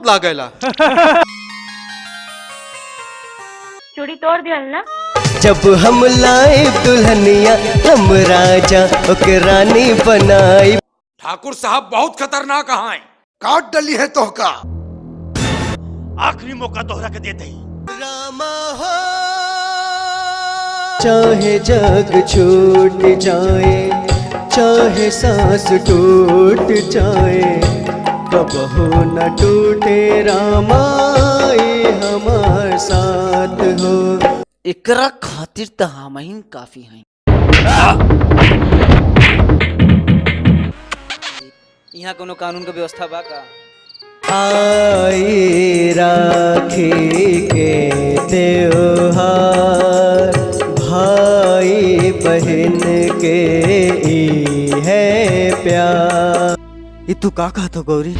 अमृत लागेला। चूड़ी तोड़ दियल ना। जब हम लाए दुल्हनिया हम राजा ओके रानी बनाई। ठाकुर साहब बहुत खतरनाक हैं। काट डली है तोहका। आखिरी मौका दोहरा के देते ही। रामा हो चाहे जग छूट जाए चाहे सांस टूट जाए कबहू न टूटे रामाई हमार साथ हो। एकरा खातिर त हमहिन काफी हैं। यहाँ कोनो कानून का व्यवस्था बा का? आई राखी के त्योहार भाई बहन के ई है प्यार। ये तू का कहत हो गौरी?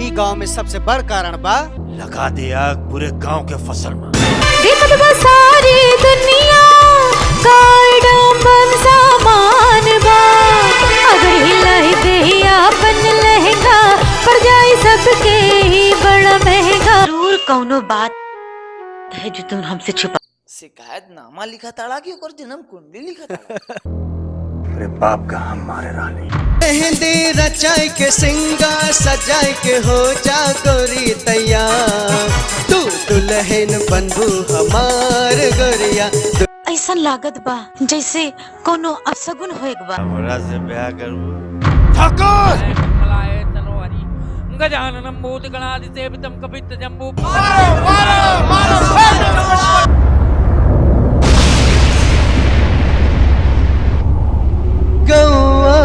ई गांव में सबसे बड़ कारण बा लगा दे आग पूरे गांव के फसल में। देखत बा सारी दुनिया कायडम सामान बा। अगर हिलाई दे अपन लहंगा पर जाए सबके ही बड़ा महंगा। जरूर कौनो बात है जो तुम हमसे छुपा। शिकायत नामा लिखा ताड़ा कि ओकर जन्म कुंडली लिखा ताड़ा? अरे बाप का हम मारे रानी। मेहंदी रचाई के सिंगार सजाई के हो जा गोरी तैयार। तू दुल्हन बनबू हमार गोरिया। ऐसा लागत बा जैसे कोनो अपशगुन होएक बा। हमरा से ब्याह करबू? ठाकुर गजाननं भूतगणाधिसेवितं कपित्थजम्बू। गौआ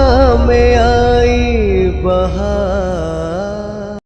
में आई बहार।